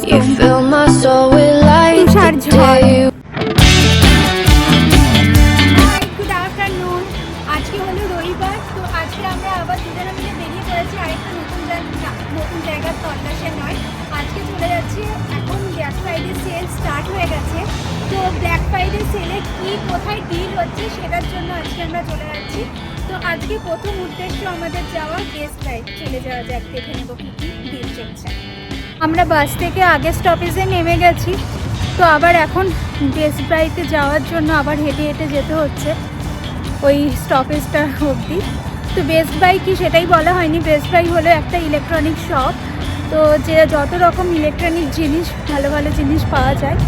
You fill my soul with light the day you good afternoon. আজকে হলো রবিবার, তো আজকে আমরা আবার দুজনে মিলে বেরিয়ে পড়েছি আরেকটা নতুন জায়গার তল্লাশে নয়। আজকে চলে যাচ্ছি, এখন ব্ল্যাক ফ্রাইডে সেল স্টার্ট হয়ে গেছে। তো ব্ল্যাক ফ্রাইডে সেলে কি কোথায় ডিল হচ্ছে সেটার জন্য আজকে আমরা চলে যাচ্ছি। তো আজকে প্রথম উদ্দেশ্য আমাদের যাওয়া বেস্ট বাই। চলে যাওয়া যাক, দেখে নেবো কী কী ডিল চলছে। আমরা বাস থেকে আগের স্টপেজে নেমে গেছি, তো আবার এখন বেস্ট বাইতে যাওয়ার জন্য আবার হেঁটে হেঁটে যেতে হচ্ছে ওই স্টপেজটা অবধি। তো বেস্ট বাই কি সেটাই বলা হয়নি। বেস্ট বাই হলো একটা ইলেকট্রনিক শপ, তো যে যত রকম ইলেকট্রনিক জিনিস, ভালো ভালো জিনিস পাওয়া যায়।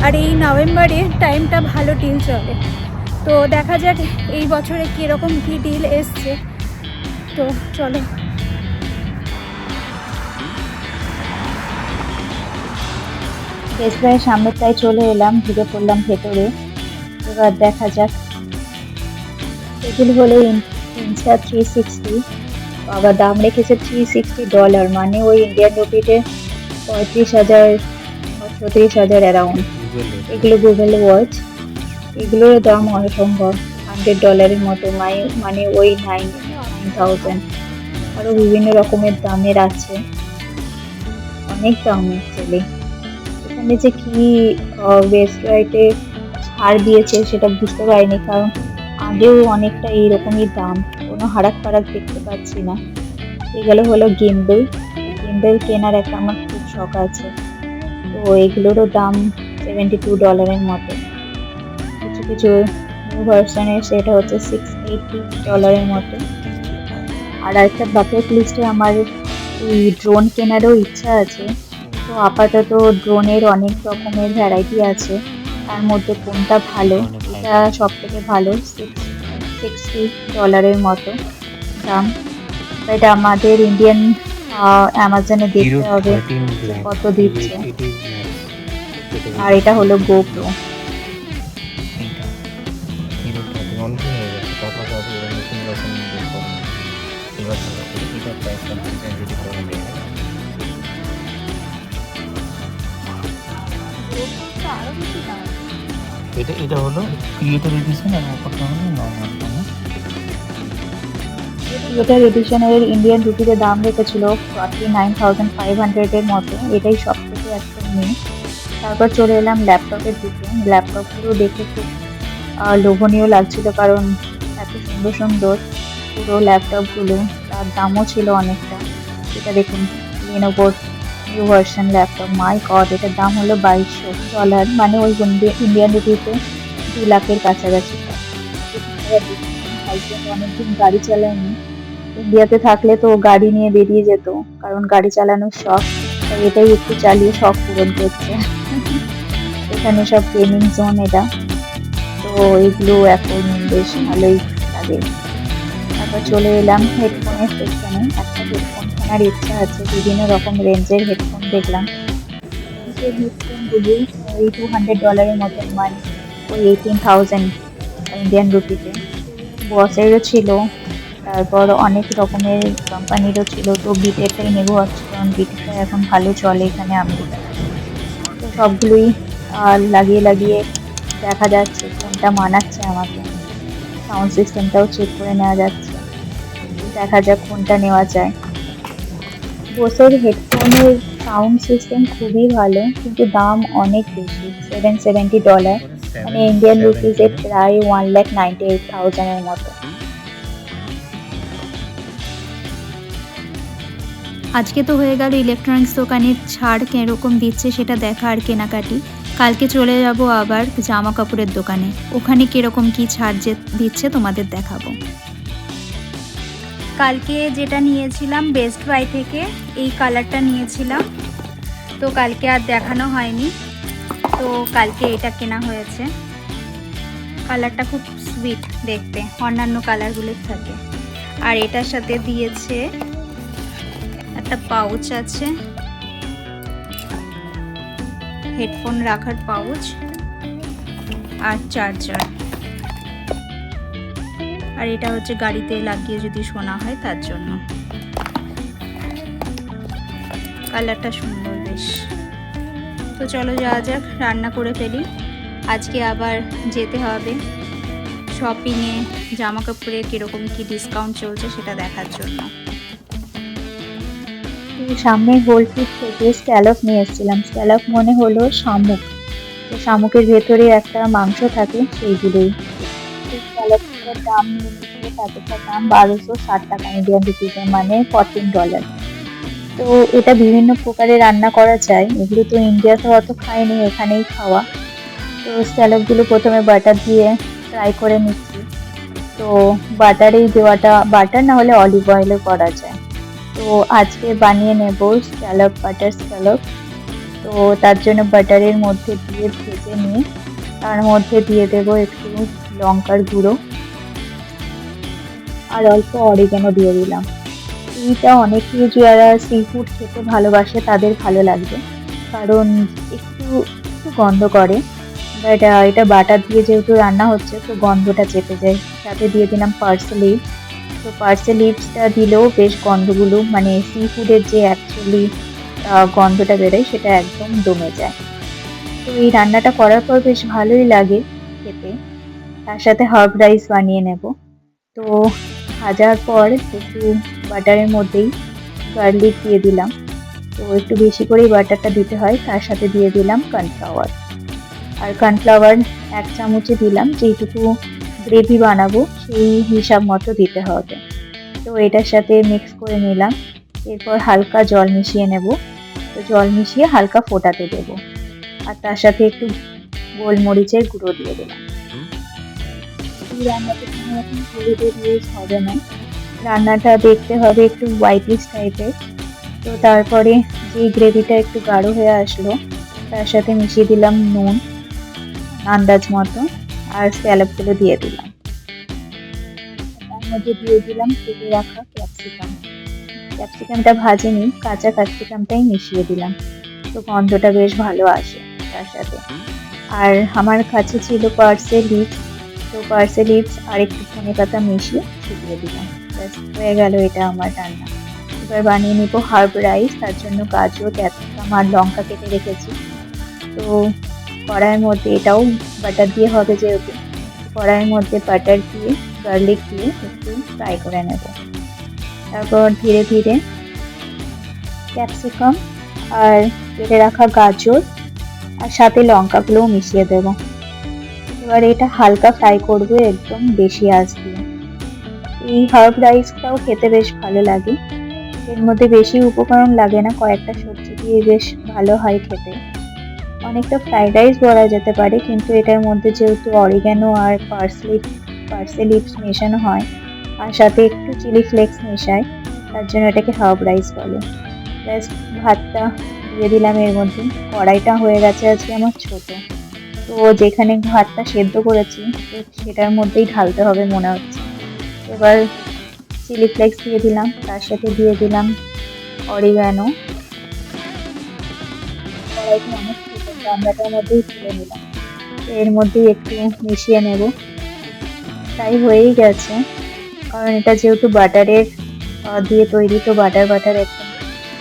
আর এই নভেম্বরে টাইমটা ভালো ডিল চলে, তো দেখা যাক এই বছরে কীরকম কী ডিল এসছে। তো চলো, বেস্ট বাইয়ের সামনেটায় চলে এলাম, ঢুকে পড়লাম ভেতরে। এবার দেখা যাক। এগুলো হলো ইনস্টা 360, আবার দাম রেখেছে $360, মানে ওই ইন্ডিয়ান রুপিতে 35,000 36,000 অ্যারাউন্ড। এগুলো গুগল ওয়াচ, এগুলোর দাম অসম্ভব, $100 মতো, মানে ওই 9,000। আরও বিভিন্ন রকমের দামের আছে, অনেক দাম অ্যাকচুয়ালি। এখানে যে কি বেস্ট বাইতে ছাড় দিয়েছে সেটা বুঝতে পারিনি, কারণ আগেও অনেকটা এইরকমই দাম, কোনো হারাক ফারাক দেখতে পাচ্ছি না। এগুলো হলো গিম্বল কেনার একটা আমার খুব শখ আছে, তো এগুলোরও দাম $72 মতো। কিছু কিছু নিউ ভার্সনের সেটা হচ্ছে $680 মতো। আর একটা বাকেট লিস্টে আমার এই ড্রোন কেনারও ইচ্ছা আছে। তো আপাতত ড্রোনের অনেক রকমের ভ্যারাইটি আছে, তার মধ্যে কোনটা ভালো, এটা সব থেকে ভালো, $60 মতো দাম। এটা আমাদের ইন্ডিয়ান অ্যামাজনে দেখতে হবে কত দিচ্ছে। আর এটা হলো গোপ্রো। এটা হলো ক্রিয়েটর এডিশন, আর ওপরটা হলো নর্মাল। ক্রিয়েটর এডিশনের ইন্ডিয়ান রুপিতে দাম রেখেছিল 49,500 মতো, এটাই সব থেকে একটা নিয়ে। তারপর চলে এলাম ল্যাপটপের দিকে। ল্যাপটপগুলো দেখে খুব লোভনীয় লাগছিল, কারণ এত সুন্দর সুন্দর পুরো ল্যাপটপগুলো, তার দামও ছিল অনেকটা। এটা দেখুন, Lenovo নিউ ভার্সন ল্যাপটপ, মাই গড, এটার দাম হলো $2,200, মানে ওই ইন্ডিয়ান রুপিতে 2 লাখের কাছাকাছি। অনেকদিন গাড়ি চালায়নি, ইন্ডিয়াতে থাকলে তো গাড়ি নিয়ে বেরিয়ে যেত, কারণ গাড়ি চালানোর শখ, তাই এটাই একটু চালিয়ে শখ পূরণ করছে। এখানে সব গেমিং জোন এটা, তো এগুলো এখন বেশ ভালোই লাগে। তারপর চলে এলাম হেডফোনের সেকশনে। একটা হেডফোন কেনার ইচ্ছা আছে, বিভিন্ন রকম রেঞ্জের হেডফোন দেখলাম। এই হেডফোনগুলি ওই $200 মতন, মানে ওই 18,000 ইন্ডিয়ান রুপিতে। বসেরও ছিল, তারপর অনেক রকমের কোম্পানিরও ছিল। তো বিটেকটাই নেবো ভাবছি, কারণ বিটেকটা এখন ভালো চলে এখানে আমেরিকায়। তো সবগুলোই লাগিয়ে লাগিয়ে দেখা যাচ্ছে কোনটা মানাচ্ছে আমাকে। সাউন্ড সিস্টেমটাও চেক করে নেওয়া যাচ্ছে, দেখা যাক কোনটা নেওয়া যায়। বোসের হেডফোনের সাউন্ড সিস্টেম খুবই ভালো, কিন্তু দাম অনেক বেশি, $770, মানে ইন্ডিয়ান রুপিজে প্রায় 1,98,000 মতো। আজকে তো হয়ে গেল ইলেকট্রনিক্স দোকানের ছাড় কীরকম দিচ্ছে সেটা দেখা আর কেনাকাটি। কালকে চলে যাব আবার জামা কাপড়ের দোকানে, ওখানে কীরকম কী ছাড় দিচ্ছে তোমাদের দেখাবো। কালকে যেটা নিয়েছিলাম বেস্ট বাই থেকে, এই কালারটা নিয়েছিলাম, তো কালকে আর দেখানো হয়নি, তো কালকে এটা কেনা হয়েছে। কালারটা খুব সুইট দেখতে, অন্যান্য কালারগুলোর থাকে। আর এটার সাথে দিয়েছে একটা পাউচ আছে, হেডফোন রাখার পাউচ আর চার্জার। আর এটা হচ্ছে গাড়িতে লাগিয়ে যদি শোনা হয় তার জন্য। কালারটা সুন্দর বেশ। তো চলো যাওয়া যাক, রান্না করে ফেলি। আজকে আবার যেতে হবে শপিংয়ে, জামা কাপড়ে কীরকম কী ডিসকাউন্ট চলছে সেটা দেখার জন্য। সামনে গোলফিট থেকে স্ক্যালপ নিয়ে এসেছিলাম। স্ক্যালপ মনে হলো শামুক, তো শামুকের ভেতরে একটা মাংস থাকে, সেইগুলোই। স্ক্যালপটার দাম নিয়ে নিচ্ছে, প্যাকেটটার দাম 1260 টাকা ইন্ডিয়ান রুপিতে, মানে $14। তো এটা বিভিন্ন প্রকারে রান্না করা যায়, এগুলো তো ইন্ডিয়াতে অত খাইনি, এখানেই খাওয়া। তো স্ক্যালপগুলো প্রথমে বাটার দিয়ে ফ্রাই করে নিচ্ছি। তো বাটারেই দেওয়াটা, বাটার না হলে অলিভ অয়েলও করা যায়। তো আজকে বানিয়ে নেব স্ক্যালপ, বাটার স্ক্যালপ। তো তার জন্য বাটারের মধ্যে দিয়ে ভেজে নিয়ে তার মধ্যে দিয়ে দেব একটু লঙ্কার গুঁড়ো আর অল্প অরিগ্যানো দিয়ে দিলাম। এইটা অনেকেই যারা সি ফুড খেতে ভালোবাসে তাদের ভালো লাগবে, কারণ একটু একটু গন্ধ করে। বাট এটা বাটার দিয়ে যেহেতু রান্না হচ্ছে, তো গন্ধটা চেপে যায়। সাথে দিয়ে দিলাম পার্সলে লিভস। তো পার্সলে লিভসটা দিলেও বেশ গন্ধগুলো, মানে সি ফুডের যে অ্যাকচুয়ালি গন্ধটা বেরোয় সেটা একদম দমে যায়। তো এই রান্নাটা করার পর বেশ ভালোই লাগে খেতে। তার সাথে হার্ব রাইস বানিয়ে নেব। তো ভাজার পর একটু বাটারের মধ্যেই গার্লিক দিয়ে দিলাম। তো একটু বেশি করেই বাটারটা দিতে হয়। তার সাথে দিয়ে দিলাম কর্নফ্লাওয়ার, আর কর্নফ্লাওয়ার 1 চামচে দিলাম, যেইটুকু গ্রেভি বানাবো সেই হিসাব মতো দিতে হবে। তো এটার সাথে মিক্স করে নিলাম। এরপর হালকা জল মিশিয়ে নেব। তো জল মিশিয়ে হালকা ফোটাতে দেব, আর তার সাথে একটু গোলমরিচের গুঁড়ো দিয়ে দিলাম। এই রান্নাটা কোনো রকম হলুদের ইউজ হবে না, রান্নাটা দেখতে হবে একটু হোয়াইটিশ টাইপের। তো তারপরে যেই গ্রেভিটা একটু গাঢ় হয়ে আসলো, তার সাথে মিশিয়ে দিলাম নুন আন্দাজ মতো, আর স্ক্যালপগুলো দিয়ে দিলাম। তার মধ্যে দিয়ে দিলাম কেটে রাখা ক্যাপসিকাম। ক্যাপসিকামটা ভাজিনি, কাঁচা ক্যাপসিকামটাই মিশিয়ে দিলাম। তো গন্ধটা বেশ ভালো আসে তার সাথে। আর আমার কাছে ছিল পার্সলে লিভস, তো পার্সলে লিভস আর একটু ধনে পাতা মিশিয়ে ছিটিয়ে দিলাম। ব্যাস হয়ে গেল এটা আমার রান্না। এবার বানিয়ে নিব হার্ব রাইস। তার জন্য গাজর, ক্যাপসিকাম আর লঙ্কা কেটে রেখেছি। তো কড়াইয়ের মধ্যে, এটাও বাটার দিয়ে হবে যেহেতু, কড়াইয়ের মধ্যে বাটার দিয়ে গার্লিক দিয়ে একটু ফ্রাই করে নেব। তারপর ধীরে ধীরে ক্যাপসিকাম আর কেটে রাখা গাজর আর সাথে লঙ্কাগুলোও মিশিয়ে দেব। এবার এটা হালকা ফ্রাই করবো, একদম বেশি আঁচ দিয়ে। এই হার্ব রাইসটাও খেতে বেশ ভালো লাগে, এর মধ্যে বেশি উপকরণ লাগে না, কয়েকটা সবজি দিয়ে বেশ ভালো হয় খেতে। অনেকটা ফ্রাইড রাইস বলা যেতে পারে, কিন্তু এটার মধ্যে যেহেতু অরিগ্যানো আর পার্সলে লিভস মেশানো হয়, আর সাথে একটু চিলি ফ্লেক্স মেশায়, তার জন্য এটাকে হার্ব রাইস বলে। ব্যাস ভাতটা দিয়ে দিলাম এর মধ্যে। কড়াইটা হয়ে গেছে আজকে আমার ছোট, তো যেখানে ভাতটা সেদ্ধ করেছি সেটার মধ্যেই ঢালতে হবে মনে হচ্ছে। এবার চিলি ফ্লেক্স দিয়ে দিলাম, তার সাথে দিয়ে দিলাম অরিগ্যানো। কড়াইটা অনেক ছোট, গামলাটার মধ্যেই তুলে নিলাম। এর মধ্যেই একটু মিশিয়ে নেব। তাই হয়েই গেছে, কারণ এটা যেহেতু বাটারের দিয়ে তৈরি, তো বাটার বাটার একদম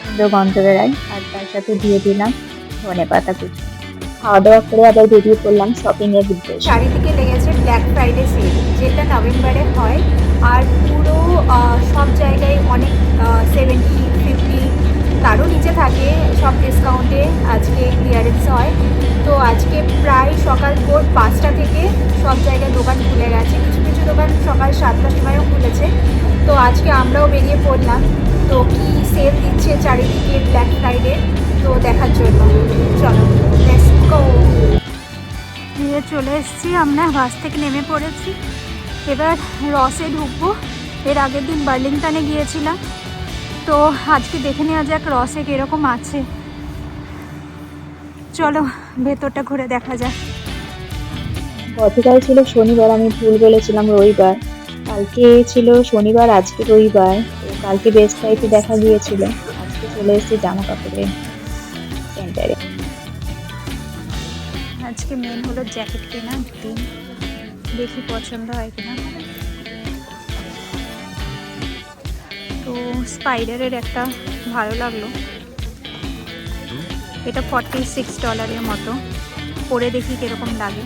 সুন্দর গন্ধ বেড়ায়। আর তার সাথে দিয়ে দিলাম ধনে পাতা কুচি। খাওয়া দাওয়া করে আবার বেরিয়ে পড়লাম শপিং এর উদ্দেশ্যে। চারিদিকে লেগেছে ব্ল্যাক ফ্রাইডে সেল, যেটা নভেম্বরে হয়। আর পুরো সব জায়গায় অনেক 70-50 তারও নিচে থাকে সব ডিসকাউন্টে আজকে ক্লিয়ারেন্স হয়। তো আজকে প্রায় সকাল ভোর 5টা থেকে সব জায়গায় দোকান খুলে গেছে, কিছু কিছু দোকান সকাল 7টার সময়ও খুলেছে। তো আজকে আমরাও বেরিয়ে পড়লাম, তো কি সেল দিচ্ছে চারিদিকে ব্ল্যাক ফ্রাইডে, তো দেখার জন্য চলো লেটস গো। নিয়ে চলে এসেছি, আমরা বাস থেকে নেমে পড়েছি। এবার রসে ঢুকবো। এর আগের দিন বার্লিংটনে গিয়েছিলাম, তো আজকে দেখে নেওয়া যাক রসে কীরকম আছে। চলো ভেতরটা ঘুরে দেখা যাক। গতকাল ছিল শনিবার, আমি ভুল বলেছিলাম রবিবার। কালকে ছিল শনিবার, আজকে রবিবার। তো কালকে বেস্ট প্রাইসে দেখা গিয়েছিল, আজকে চলে এসেছি জামা কাপড়ের সেন্টারে। আজকে মেন হলো জ্যাকেট কেনা, দিন দেখি পছন্দ হয় কিনা। তো স্পাইডারের একটা ভালো লাগলো, এটা $46 মতো। পরে দেখি কীরকম লাগে।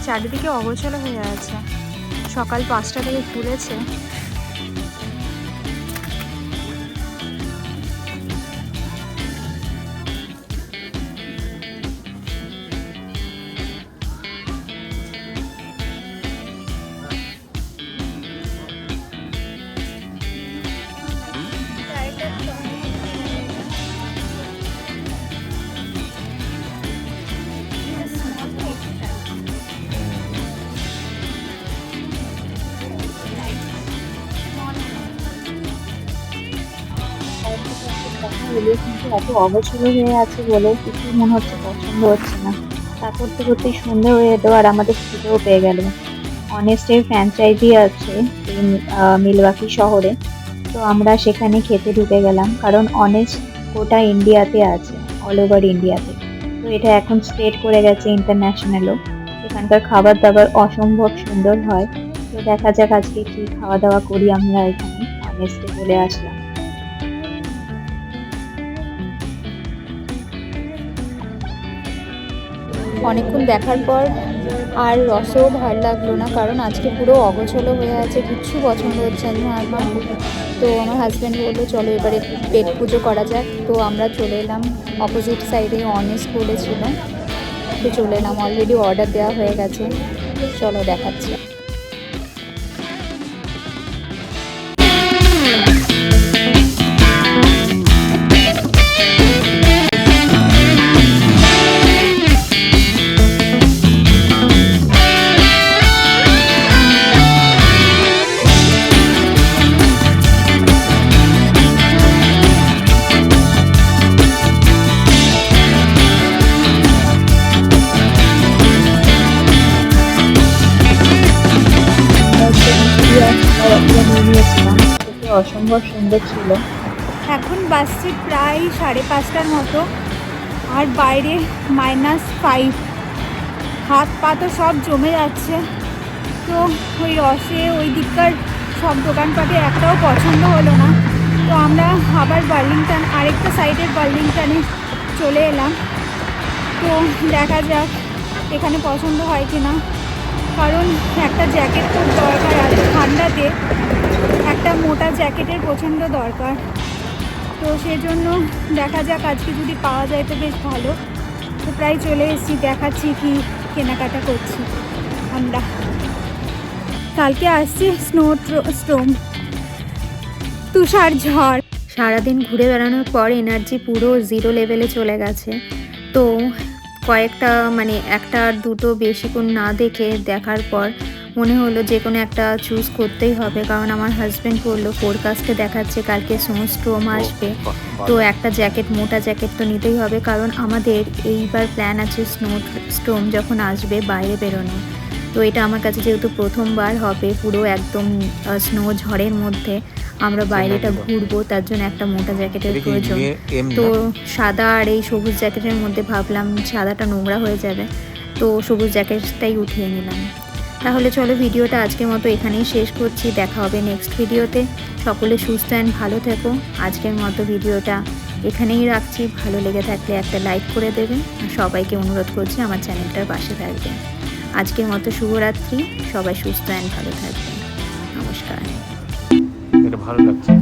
চারিদিকে অগোছালো হয়ে আছে, সকাল 5টা থেকে খুলেছে। কথা হলো কিন্তু এত অগোছালো হয়ে আছে বলে কিছু মনে হচ্ছে পছন্দ হচ্ছে না। তা করতে করতেই সন্ধ্যা হয়ে যেত আর আমাদের খিদেও পেয়ে গেল। অনেস্টের ফ্র্যাঞ্চাইজি আছে এই মিলওয়াকি শহরে, তো আমরা সেখানে খেতে ঢুকে গেলাম কারণ অনেস্ট গোটা ইন্ডিয়াতে আছে, অল ওভার ইন্ডিয়াতে। তো এটা এখন স্টেট করে গেছে ইন্টারন্যাশনালও। এখানকার খাবার দাবার অসম্ভব সুন্দর হয়। তো দেখা যাক আজকে কি খাওয়া দাওয়া করি। আমরা এখানে অনেস্টে চলে আসলাম। অনেকক্ষণ দেখার পর আর রসেও ভালো লাগলো না, কারণ আজকে পুরো অগোছলো হয়ে আছে, কিচ্ছু পছন্দ হচ্ছে না আমার। তো আমার হাজব্যান্ড বললো চলো এবারে পেট পুজো করা যাক। তো আমরা চলে এলাম অপোজিট সাইডে অনেস্ট বলেছিল, তো চলে এলাম। অলরেডি অর্ডার দেওয়া হয়ে গেছে, চলো দেখাচ্ছি। অসম্ভব সুন্দর ছিল। এখন বাসছে প্রায় 5:30টার মতো, আর বাইরে -5। হাত পা তো সব জমে যাচ্ছে। তো ওই রসে ওই দিককার সব দোকানপাটে একটাও পছন্দ হলো না। তো আমরা আবার বার্লিংটন, আরেকটা সাইডের বার্লিংটনে চলে এলাম। তো দেখা যাক এখানে পছন্দ হয় কি না, কারণ একটা জ্যাকেট খুব দরকার আছে ঠান্ডাতে, একটা মোটা জ্যাকেটের প্রচণ্ড দরকার। তো সেজন্য দেখা যাক আজকে যদি পাওয়া যায় তো বেশ ভালো। তো প্রায় চলে এসেছি, দেখাচ্ছি কি কেনাকাটা করছি আমরা। কালকে আসছি স্টোম তুষার ঝড়। সারাদিন ঘুরে বেড়ানোর পর এনার্জি পুরো 0 লেভেলে চলে গেছে। তো কয়েকটা একটা আর দুটো বেশিক্ষণ না দেখার পর মনে হলো যে কোনো একটা চুজ করতেই হবে, কারণ আমার হাজব্যান্ড বললো ফোরকাস্টে দেখাচ্ছে কালকে স্নোস্টর্ম আসবে। তো একটা জ্যাকেট, মোটা জ্যাকেট তো নিতেই হবে, কারণ আমাদের এইবার প্ল্যান আছে স্নোস্টর্ম যখন আসবে বাইরে বেরোনো। তো এটা আমার কাছে যেহেতু প্রথমবার হবে পুরো একদম স্নো ঝড়ের মধ্যে আমরা বাইরেটা ঘুরবো, তার জন্য একটা মোটা জ্যাকেটের প্রয়োজন। তো সাদা আর এই সবুজ জ্যাকেটের মধ্যে ভাবলাম সাদাটা নোংরা হয়ে যাবে, তো সবুজ জ্যাকেটটাই উঠিয়ে নিলাম। তাহলে চলো ভিডিওটা আজকের মতো এখানেই শেষ করছি, দেখা হবে নেক্সট ভিডিওতে। সকলে সুস্থ অ্যান্ড ভালো থেকো। আজকের মতো ভিডিওটা এখানেই রাখছি, ভালো লেগে থাকলে একটা লাইক করে দেবেন, আর সবাইকে অনুরোধ করছি আমার চ্যানেলটার পাশে থাকবেন। আজকের মতো শুভরাত্রি, সবাই সুস্থ অ্যান্ড ভালো থাকবেন। নমস্কার। এটা ভালো লাগছে।